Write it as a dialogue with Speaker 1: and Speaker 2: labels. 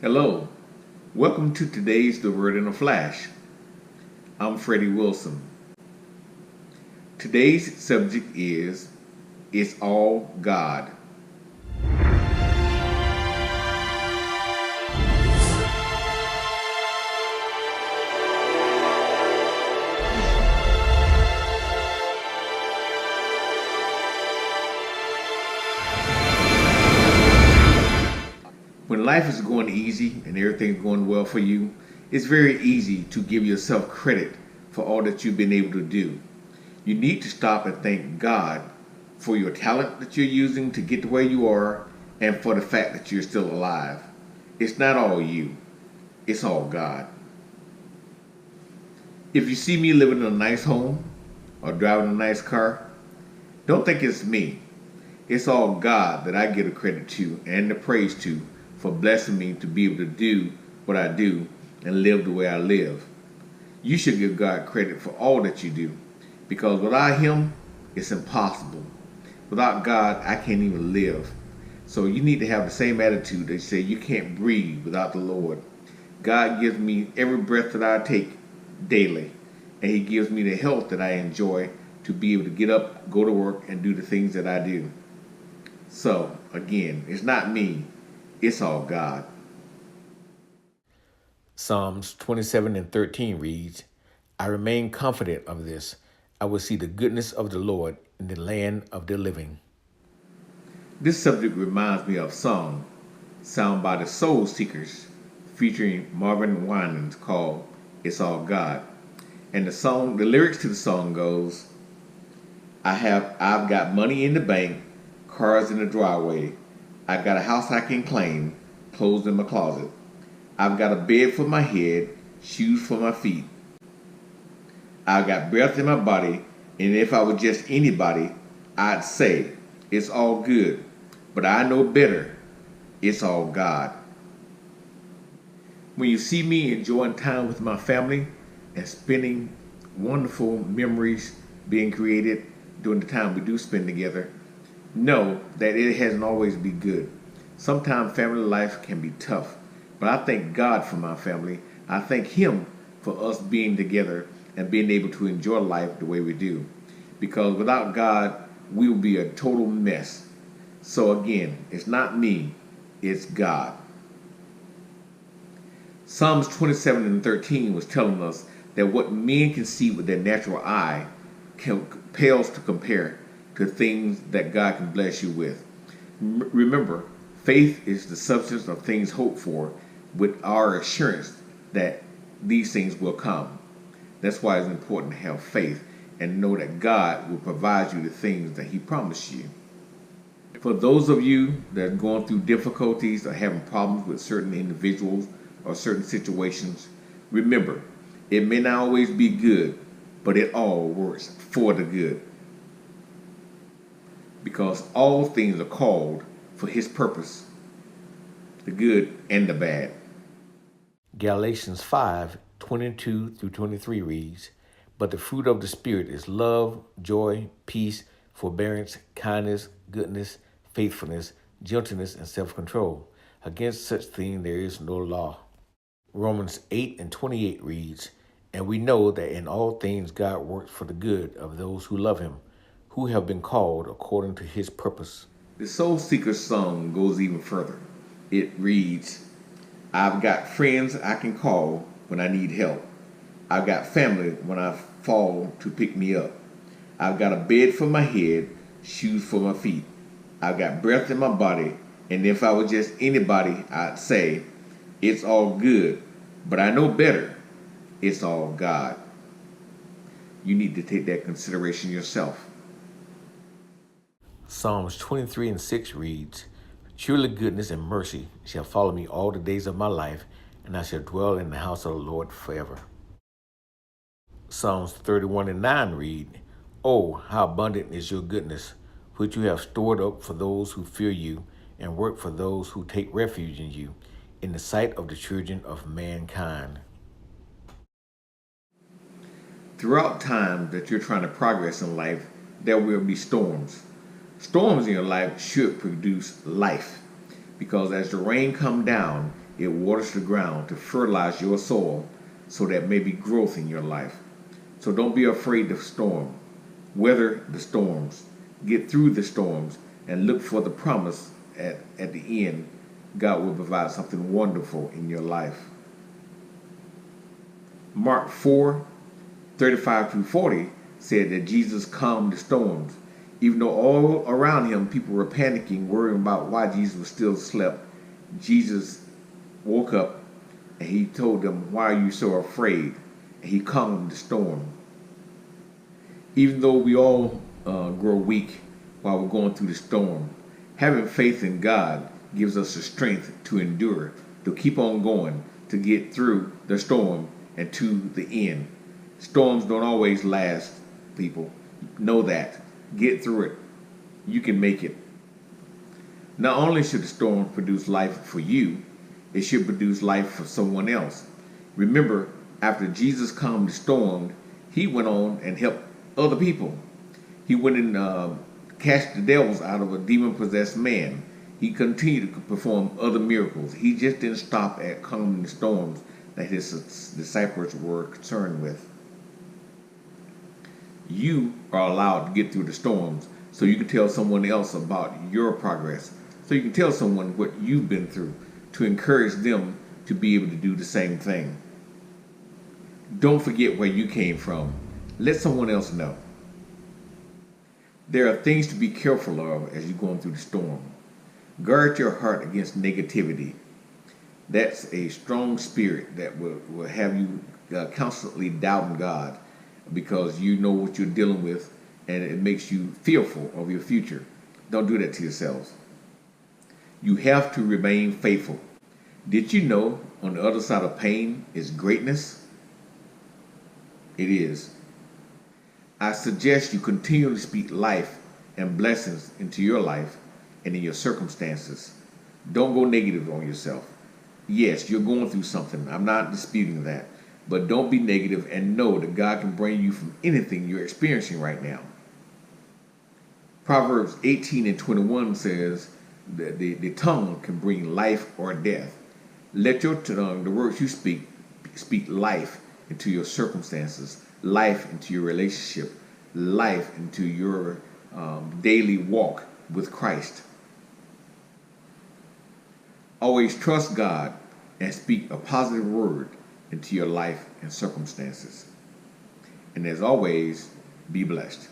Speaker 1: Hello, welcome to today's The Word in a Flash. I'm Freddie Wilson. Today's subject is It's All God. When life is going easy and everything's going well for you, it's very easy to give yourself credit for all that you've been able to do. You need to stop and thank God for your talent that you're using to get to where you are and for the fact that you're still alive. It's not all you, it's all God. If you see me living in a nice home or driving a nice car, don't think it's me. It's all God that I give the credit to and the praise to for blessing me to be able to do what I do and live the way I live. You should give God credit for all that you do because without Him, it's impossible. Without God, I can't even live. So you need to have the same attitude. They say you can't breathe without the Lord. God gives me every breath that I take daily, and He gives me the health that I enjoy to be able to get up, go to work, and do the things that I do. So, again, it's not me, it's all God.
Speaker 2: Psalms 27:13 reads, I remain confident of this. I will see the goodness of the Lord in the land of the living.
Speaker 1: This subject reminds me of song sung by the Soul Seekers featuring Marvin Winans called It's All God. And the lyrics to the song goes, I've got money in the bank, cars in the driveway. I've got a house I can claim, clothes in my closet. I've got a bed for my head, shoes for my feet. I've got breath in my body, and if I were just anybody, I'd say it's all good. But I know better. It's all God. When you see me enjoying time with my family and spending wonderful memories being created during the time we do spend together, know that it hasn't always been good. Sometimes family life can be tough, but I thank God for my family. I thank Him for us being together and being able to enjoy life the way we do. Because without God, we will be a total mess. So again, it's not me, it's God. Psalms 27:13 was telling us that what men can see with their natural eye pales to compare to things that God can bless you with. Remember, faith is the substance of things hoped for, with our assurance that these things will come. That's why it's important to have faith and know that God will provide you the things that He promised you. For those of you that are going through difficulties or having problems with certain individuals or certain situations, remember, it may not always be good, but it all works for the good. Because all things are called for His purpose, the good and the bad.
Speaker 2: Galatians 5:22-23 reads, But the fruit of the Spirit is love, joy, peace, forbearance, kindness, goodness, faithfulness, gentleness, and self-control. Against such thing there is no law. Romans 8:28 reads, And we know that in all things God works for the good of those who love Him, who have been called according to His purpose.
Speaker 1: The Soul Seeker song goes even further. It reads, I've got friends I can call when I need help. I've got family when I fall to pick me up. I've got a bed for my head, shoes for my feet. I've got breath in my body, and if I were just anybody, I'd say, it's all good, but I know better. It's all God. You need to take that consideration yourself.
Speaker 2: Psalms 23:6 reads, Surely goodness and mercy shall follow me all the days of my life, and I shall dwell in the house of the Lord forever. Psalms 31:9 read, Oh, how abundant is your goodness, which you have stored up for those who fear you, and work for those who take refuge in you, in the sight of the children of mankind.
Speaker 1: Throughout time that you're trying to progress in life, there will be storms. Storms in your life should produce life because as the rain come down, It waters the ground to fertilize your soil so that may be growth in your life. So don't be afraid of storm. Weather the storms. Get through the storms and look for the promise at the end. God will provide something wonderful in your life. Mark 4:35-40 said that Jesus calmed the storms. Even though all around him people were panicking, worrying about why Jesus was still slept, Jesus woke up and he told them, "Why are you so afraid?" And he calmed the storm. Even though we all grow weak while we're going through the storm, having faith in God gives us the strength to endure, to keep on going, to get through the storm and to the end. Storms don't always last, people. Know that. Get through it. You can make it. Not only should the storm produce life for you, it should produce life for someone else. Remember, after Jesus calmed the storm, he went on and helped other people. He went and cast the devils out of a demon-possessed man. He continued to perform other miracles. He just didn't stop at calming the storms that his disciples were concerned with. You are allowed to get through the storms so you can tell someone else about your progress. So you can tell someone what you've been through to encourage them to be able to do the same thing. Don't forget where you came from. Let someone else know. There are things to be careful of as you're going through the storm. Guard your heart against negativity. That's a strong spirit that will have you constantly doubting God because you know what you're dealing with and it makes you fearful of your future. Don't do that to yourselves. You have to remain faithful. Did you know on the other side of pain is greatness? It is. I suggest you continually speak life and blessings into your life and in your circumstances. Don't go negative on yourself. Yes, you're going through something. I'm not disputing that. But don't be negative and know that God can bring you from anything you're experiencing right now. Proverbs 18:21 says that the tongue can bring life or death. Let your tongue, the words you speak life into your circumstances, life into your relationship, life into your daily walk with Christ. Always trust God and speak a positive word into your life and circumstances. And as always, be blessed.